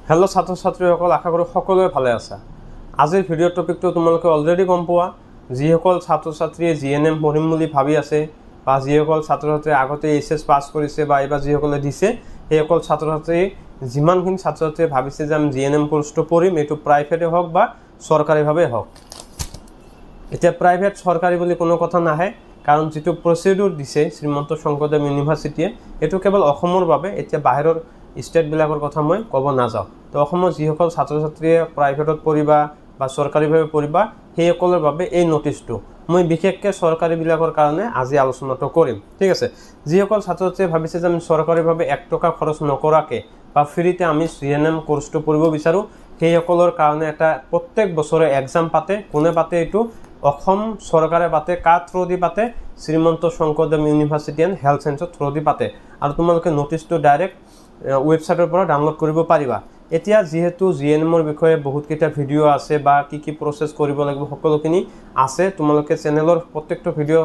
Hello छात्र छात्रीসকল आशा करो সকলোৱে ভালে আছে। আজিৰ ভিডিঅ টপিকটো তোমালোকে অলৰেডি গম পোৱা যিসকল ছাত্ৰ ছাত্ৰীয়ে জিএনএম পঢ়িম বুলি ভাবি আছে বা যিসকল ছাত্ৰ ছাত্ৰী আগতে এইচএস পাস কৰিছে বা এবাৰ যিসকলে দিছে সেইসকল ছাত্ৰ ছাত্ৰী যিমানখিনি ছাত্ৰ ছাত্ৰীয়ে ভাবিছে যে আমি জিএনএম কোৰ্সটো পঢ়িম এটো প্ৰাইভেটে হওক বা চৰকাৰীভাৱে হওক। এতিয়া প্ৰাইভেট চৰকাৰী বুলি কোনো কথা নাহে কাৰণ যেটো প্ৰচিডিউৰ দিছে শ্ৰীমন্ত শংকৰদেৱ ইউনিভাৰ্চিটিয়ে এটো কেৱল অসমৰ বাবে এতিয়া বাহিৰৰ স্টেট বিলাকৰ কথা মই কব না যাও। তো অসমৰ যিসকল ছাত্ৰ ছাত্ৰীয়ে প্ৰাইভেটত পঢ়িবা বা চৰকাৰীভাৱে পঢ়িবা সেইসকলৰ বাবে এই নোটিছটো মই বিশেষকৈ চৰকাৰী বিলাকৰ কাৰণে আজি আলোচনাটো কৰিম। ঠিক আছে, যিসকল ছাত্ৰ ছাত্ৰীয়ে ভাবিছে যে আমি চৰকাৰীভাৱে 1 টকা খৰচ নকৰাকে বা ফ্ৰীতে আমি জিএনএম কোৰ্সটো পঢ়িব বিচাৰো সেইসকলৰ কাৰণে এটা প্ৰত্যেক বছৰে এক্সাম পাতে। কোনে পাতে এটো অসম চৰকাৰে পাতে। কা থ্ৰুদি পাতে? Srimanta Sankardev university and health সায়েন্সৰ থ্ৰুদি পাতে আৰু তোমালোকে নোটিছটো ডাইৰেক্ট ওয়েবসাইটৰ পৰা ডাউনলোড কৰিব পাৰিবা। এতিয়া যেহেতু জিএনএমৰ বিষয়ে বহুত কেইটা ভিডিও আছে বা কি প্ৰসেস কৰিব লাগিব সকলোখিনি আছে। তোমালোকে চেনেলৰ প্ৰত্যেকটো ভিডিও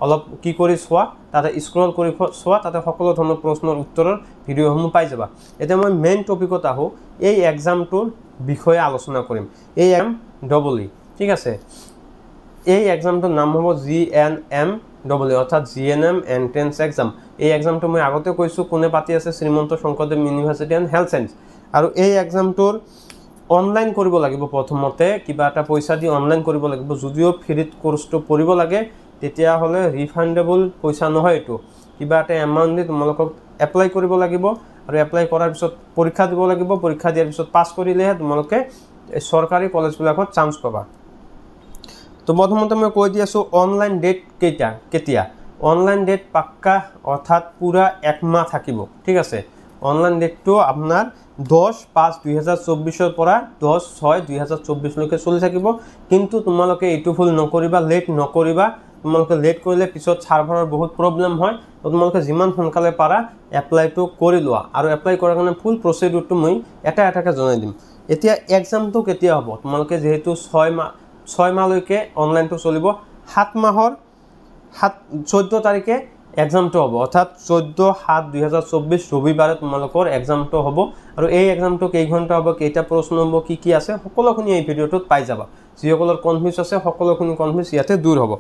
অলপ কি কৰি চোৱা, তাতে স্ক্ৰল কৰি চোৱা, তাতে সকলো ধৰণৰ প্ৰশ্নৰ উত্তৰৰ ভিডিওসমূহ পাই যাবা। এতিয়া মই মেইন টপিকত আহো, এই এক্সামটোৰ বিষয়ে আলোচনা কৰিম। এই এমডব্লিউ, ঠিক আছে, এই এক্সামটোৰ নাম হ'ব জিএনএমডব্লিউ অৰ্থাৎ জিএনএম এন্ট্ৰেন্স এক্সাম। এই এক্সামটো মই আগতে কৈছো কোনে পাতি আছে Srimanta Sankardev university and health science. আৰু এই এক্সামটোৰ অনলাইন কৰিব লাগিব। প্ৰথমতে কিবা এটা পইচা দি অনলাইন কৰিব লাগিব। যদিও ফ্ৰীত কোৰ্সটো পঢ়িব লাগে তেতিয়া হলে ৰিফান্ডেবল পইচা নহয়, এটো কিবা এটা এমাউন্ট দি তোমালোকক এপ্লাই কৰিব লাগিব আৰু এপ্লাই কৰাৰ পিছত পৰীক্ষা দিব লাগিব। পৰীক্ষা দিয়াৰ পিছত পাছ কৰিলেহে তোমালোকে চৰকাৰী কলেজবিলাকত চান্স পাবা। তো প্ৰথমতে মই কৈ দি আছো অনলাইন ডেট কেতিয়া অনলাইন ডেট পাক্কা অৰ্থাৎ পুৰা 1 মাহ থাকিব। ঠিক আছে, অনলাইন ডেটটো আপনাৰ 10/5/2024 পৰা 10/6/2024 লৈকে চলি থাকিব। কিন্তু তোমালোকে এইটো ভুল নকৰিবা, লেট নকৰিবা। তোমালোকে লেট কৰিলে পিছত সাৰ্ভাৰৰ বহুত প্ৰবলেম হয়। তো তোমালোকে যিমান সোনকালে পাৰা এপ্লাইটো কৰি লোৱা আৰু এপ্লাই কৰাৰ কাৰণে ফুল প্ৰচিডিউৰটো মই এটা এটাকে জনাই দিম। এতিয়া এক্সামটো কেতিয়া হ'ব? তোমালোকে যেহেতু 6 মাহলৈকে অনলাইনটো চলিব, 7 মাহৰ 14 তাৰিখে এক্সামটো হ'ব অৰ্থাৎ 14/7/2024 ৰবিবাৰে তোমালোকৰ এক্সামটো হ'ব। আৰু এই এক্সামটো কেই ঘণ্টা হ'ব, কেইটা প্ৰশ্ন হ'ব, কি আছে সকলোখিনি এই ভিডিওটোত পাই যাবা। যিসকলৰ কনফিউজ আছে সকলোখিনি কনফিউজ ইয়াতে দূৰ হ'ব।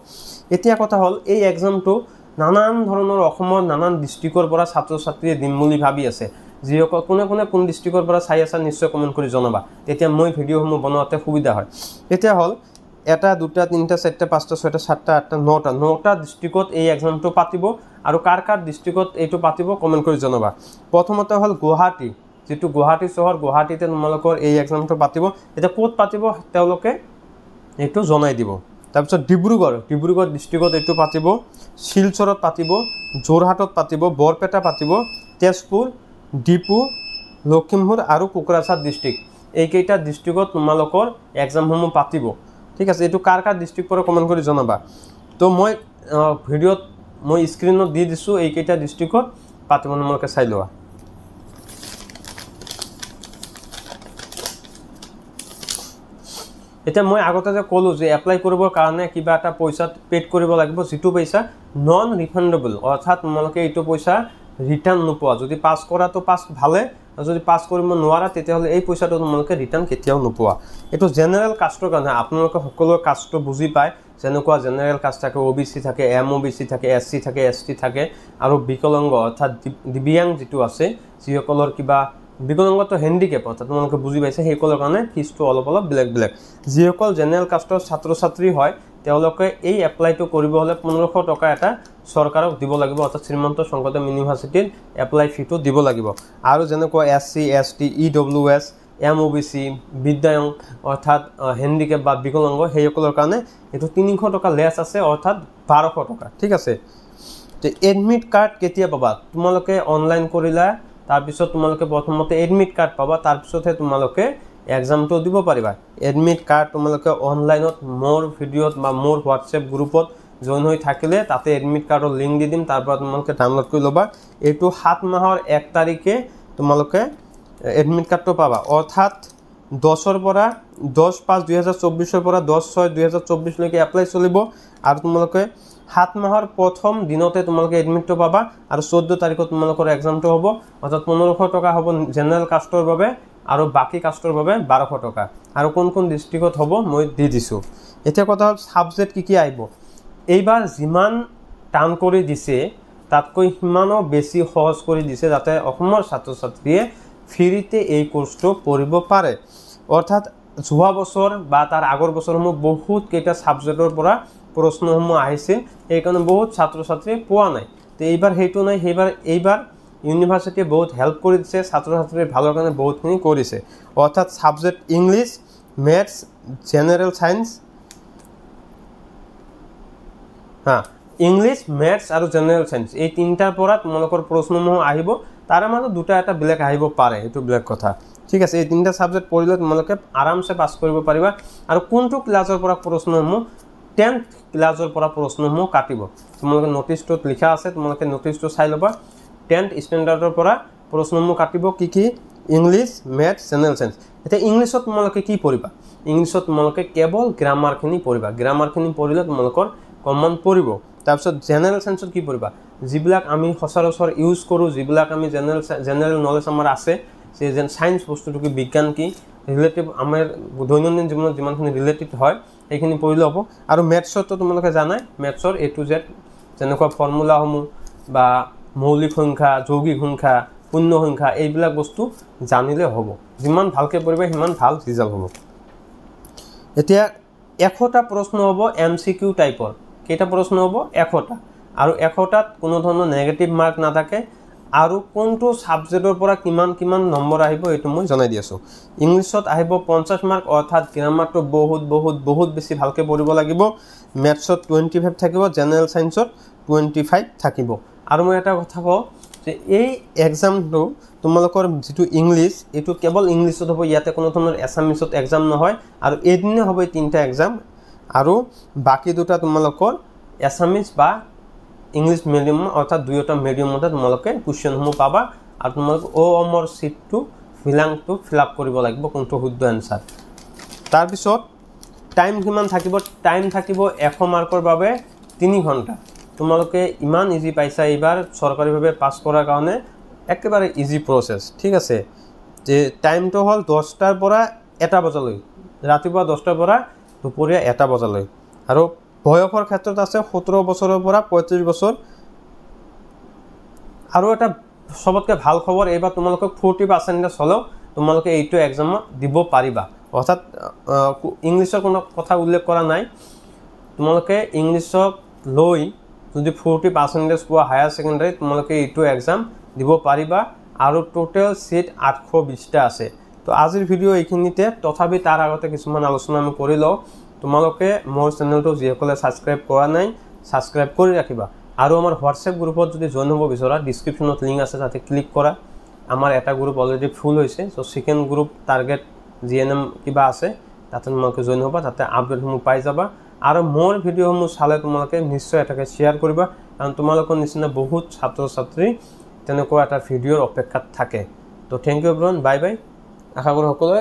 এতিয়া কথা হ'ল এই এক্সামটো নানান ধৰণৰ অসমৰ নানান ডিস্ট্ৰিক্টৰ পৰা ছাত্ৰ ছাত্ৰীয়ে দিম বুলি ভাবি আছে। যিসকল কোন ডিস্ট্ৰিক্টৰ পৰা চাই আছা নিশ্চয় কমেন্ট কৰি জনাবা, তেতিয়া মই ভিডিওসমূহ বনাওঁতে সুবিধা হয়। এতিয়া হ'ল 1, 2, 3, 4, 5, 6, 7, 8, 9টা ডিস্ট্ৰিক্টত এই এক্সামটো পাতিব। আৰু কাৰ ডিস্ট্ৰিক্টত এইটো পাতিব কমেন্ট কৰি জনাবা। প্ৰথমতে হ'ল গুৱাহাটী, যেটো গুৱাহাটী চহৰ, গুৱাহাটীতে তোমালোকৰ এই এক্সামটো পাতিব। এটা ক'ত পাতিব তেওঁলোকে এইটো জনাই দিব। তাৰপিছত ডিব্ৰুগড় ডিস্ট্ৰিক্টত এইটো পাতিব, শিলচৰত পাতিব, যোৰহাটত পাতিব, বৰপেটা পাতিব, তেজপুৰ, ডিপু, লখিমপুৰ আৰু কোকৰাঝাৰ ডিস্ট্ৰিক্ট, এইকেইটা ডিস্ট্ৰিক্টত তোমালোকৰ এক্সামসমূহ পাতিব। ঠিক আছে, এইটো কাৰ ডিস্ট্ৰিক্ট পৰা কমেন্ট কৰি জনাবা। তো মই ভিডিওত মই স্ক্ৰিনত দি দিছো এইকেইটা ডিস্ট্ৰিক্টত পাতিব, তোমালোকে চাই লোৱা। এতিয়া মই আগতে যে ক'লো যে এপ্লাই কৰিবৰ কাৰণে কিবা এটা পইচা পেড কৰিব লাগিব, যেটো পইচা নন ৰিফান্ডেবল অৰ্থাৎ তোমালোকে এইটো পইচা ৰিটাৰ্ণ নোপোৱা। যদি পাছ কৰা তো পাছ ভালে, যদি পাছ কৰিব নোৱাৰা তেতিয়াহ'লে এই পইচাটো তোমালোকে ৰিটাৰ্ণ কেতিয়াও নোপোৱা। এইটো জেনেৰেল কাষ্টৰ কাৰণে। আপোনালোকে সকলো কাষ্টটো বুজি পায়, যেনেকুৱা জেনেৰেল কাষ্ট থাকে, ওবিসি থাকে, এমওবিসি থাকে, এসসি থাকে, এসটি থাকে আৰু বিকলাংগ অৰ্থাৎ দিব্যাংগ যেটো আছে, যিসকলৰ কিবা বিকলাংগটো হেণ্ডিকেপ অৰ্থাৎ তোমালোকে বুজি পাইছে, সেইসকলৰ কাৰণে ফিজটো অলপ বেলেগ। যিসকল জেনেৰেল কাষ্টৰ ছাত্ৰ ছাত্ৰী হয় তেওঁলোকে এই এপ্লাইটো কৰিব হ'লে 1500 টকা এটা চৰকাৰক দিব লাগিব অৰ্থাৎ শ্ৰীমন্ত শংকৰদেৱ ইউনিভাৰ্চিটিৰ এপ্লাই ফিটো দিব লাগিব। আৰু যেনেকুৱা এসসি, এসটি, ইডব্লিউএছ, এমওবিসি, বিদ্যায়ং অৰ্থাৎ হেণ্ডিকেপ বা বিকলাংগ সেইসকলৰ কাৰণে এইটো 300 টকা লেছ আছে অৰ্থাৎ 1200 টকা। ঠিক আছে, তো এডমিট কাৰ্ড কেতিয়া পাবা? তোমালোকে অনলাইন কৰিলা, তাৰপিছত তোমালোকে প্ৰথমতে এডমিট কাৰ্ড পাবা, তাৰপিছতহে তোমালোকে এক্সামটো দিব পাৰিবা। এডমিট কাৰ্ড তোমালোকে অনলাইনত মোৰ ভিডিঅ'ত বা মোৰ হোৱাটছএপ গ্ৰুপত জইন হৈ থাকিলে তাতে এডমিট কাৰ্ডৰ লিংক দি দিম, তাৰ পৰা তোমালোকে ডাউনলোড কৰি ল'বা। এইটো 7 মাহৰ 1 তাৰিখে তোমালোকে এডমিট কাৰ্ডটো পাবা অৰ্থাৎ 10/5/2024 পৰা 10/6/2024 লৈকে এপ্লাই চলিব। আৰু তোমালোকে 7 মাহৰ প্ৰথম দিনতে তোমালোকে এডমিটটো পাবা আৰু 14 তাৰিখত তোমালোকৰ এক্সামটো হ'ব অৰ্থাৎ 1500 টকা হ'ব জেনেৰেল কাষ্টৰ বাবে আৰু বাকি কাষ্টৰ বাবে 1200 টকা আৰু কোন কোন ডিস্ট্ৰিক্টত হ'ব মই দি দিছো এতিয়া কথা হ'ল সাবজেক্ট কি আহিব এইবাৰ যিমান টান কৰি দিছে তাতকৈ সিমানো বেছি সহজ কৰি দিছে যাতে অসমৰ ছাত্ৰ ছাত্ৰীয়ে ফ্ৰীতে এই কোৰ্সটো পঢ়িব পাৰে অৰ্থাৎ যোৱা বছৰ বা তাৰ আগৰ বছৰসমূহ বহুত কেইটা সাবজেক্টৰ পৰা প্ৰশ্নসমূহ আহিছিল এই কাৰণে বহুত ছাত্ৰ ছাত্ৰী পোৱা নাই তো এইবাৰ হেতু নাই এইবাৰ ইউনিভাৰ্সিটি বহুত হেল্প কৰি দিছে ছাত্ৰ ছাত্ৰীৰ ভালৰ কাৰণে বহুতখিনি কৰিছে অৰ্থাৎ subject English maths general science English maths আৰু জেনাৰেল সায়েন্স এই তিনটাৰ পৰা তোমালোকৰ প্ৰশ্নসমূহ আহিব তাৰে মাজত দুটা এটা ব্লেক আহিব পাৰে এটো ব্লেক কথা ঠিক আছে এই তিনটা সাবজেক্ট পঢ়িলে তোমালোকে আৰামসে পাস কৰিব পাৰিবা আৰু কোনটো ক্লাছৰ পৰা প্ৰশ্নসমূহ 10th ক্লাছৰ পৰা প্ৰশ্নসমূহ কাটিব তোমালোকে নোটিছটোত লিখা আছে তোমালোকে নোটিছটো চাই লবা 10th স্ট্যান্ডাৰ্ডৰ পৰা প্ৰশ্নসমূহ কাটিব কি ইংলিশ ম্যাথছ জেনাৰেল সায়েন্স এটা ইংলিশত তোমালোকে কি পঢ়িবা ইংলিশত তোমালোকে কেৱল গ্ৰামাৰখিনি পঢ়িবা গ্ৰামাৰখিনি পঢ়িলে তোমালোকৰ কমন পঢ়িব তাৰপিছত জেনাৰেল সায়েন্সত কি পঢ়িবা যিবিলাক আমি সচৰাচৰ ইউজ কৰো যিবিলাক আমি জেনাৰেল নলেজ আমাৰ আছে যে সায়েন্স বস্তুটো কি বিজ্ঞান কি ৰিলেটিভ আমাৰ দৈনন্দিন জীৱনত যিমানখিনি ৰিলেটেড হয় এইখিনি পঢ়িলে হ'ব আৰু ম্যাথছতো তোমালোকে জানাই ম্যাথছৰ A to Z যেনেকুৱা ফৰ্মুলাসমূহ বা মৌলিক সংখ্যা যৌগিক সংখ্যা পূৰ্ণ সংখ্যা এইবিলাক বস্তু জানিলে হ'ব যিমান ভালকে পঢ়িবা সিমান ভাল ৰিজাল্ট হ'ব এতিয়া 100টা প্ৰশ্ন হ'ব MCQ টাইপৰ কেইটা প্ৰশ্ন হ'ব 100টা আৰু 100টাত কোনো ধৰণৰ নেগেটিভ মাৰ্ক নাথাকে আৰু কোনটো সাবজেক্টৰ পৰা কিমান নম্বৰ আহিব এটো মই জনাই দি আছো ইংলিশত আহিব 50 মাৰ্ক অৰ্থাৎ গ্ৰামাৰটো বহুত বেছি ভালকে পঢ়িব লাগিব ম্যাথছত 25 থাকিব জেনাৰেল সায়েন্সত 25 থাকিব আৰু মই এটা কথা কওঁ যে এই এক্সামটো তোমালোকৰ যেটো ইংলিশ এটো কেৱল ইংলিশত হ'ব ইয়াতে কোনো ধৰণৰ এছামিছত এক্সাম নহয় আৰু এদিনে হ'ব তিনটা এক্সাম আৰু বাকি দুটা তোমালোকৰ এছামিছ বা ইংলিশ মিডিয়াম অৰ্থাৎ দুয়োটা মিডিয়ামতে তোমালোকে কোৱেশ্চনসমূহ পাবা আৰু তোমালোক ওমৰ শীটটো ফিল আপ কৰিব লাগিব কোনটো শুদ্ধ আনসাৰ তাৰ পিছত টাইম কিমান থাকিব টাইম থাকিব 100 মাৰ্কৰ বাবে 3 ঘণ্টা তোমালোকে ইমান ইজি পাইছা এবাৰ সৰকাৰিভাৱে পাস কৰাৰ কাৰণে একেবাৰে ইজি প্ৰসেস ঠিক আছে যে টাইমটো হল 10টাৰ পৰা 1টা বজালৈ ৰাতিপুৱা 10টাৰ পৰা দুপৰীয়া 1টা বজালৈ আৰু বয়সৰ ক্ষেত্ৰত আছে 17 বছৰৰ পৰা 35 বছৰ আৰু এটা সবতকে ভাল খবৰ এবাৰ তোমালোকে 40% হলেও তোমালোকে এইটো এক্সাম দিব পাৰিবা অৰ্থাৎ ইংলিশৰ কোনো কথা উল্লেখ কৰা নাই তোমালোকে ইংলিশক লৈ যদি 40% পোৱা হায়াৰ সেকেন্ডাৰী তোমালোকে এইটো এক্সাম দিব পাৰিবা আৰু টোটাল সিট 820টা আছে তো আজিৰ ভিডিও এইখিনিতে তথাপি তাৰ আগতে কিছুমান আলোচনা আমি কৰি লও তোমালোকে মোৰ চেনেলটো যিসকলে সাবস্ক্ৰাইব কৰা নাই সাবস্ক্ৰাইব কৰি ৰাখিবা আৰু আমাৰ হোৱাটসঅ্যাপ গ্ৰুপত যদি জয়েন হ'ব বিচৰা ডেসক্ৰিপচনত লিংক আছে তাতে ক্লিক কৰা আমাৰ এটা গ্ৰুপ অলৰেডি ফুল হৈছে so second group target GNM কিবা আছে তাতে তোমালোকে জয়েন হ'বা তাতে আপডেটসমূহ পাই যাবা আৰু মোৰ ভিডিওসমূহ চালে তোমালোকে নিশ্চয় এটাকে শেয়াৰ কৰিবা কাৰণ তোমালোকৰ নিচিনা বহুত ছাত্ৰ ছাত্ৰী তেনেকুৱা এটা ভিডিওৰ অপেক্ষাত থাকে তো থ্যাংক ইউ এভৰিওয়ান বাই বাই আশা কৰো সকলোৱে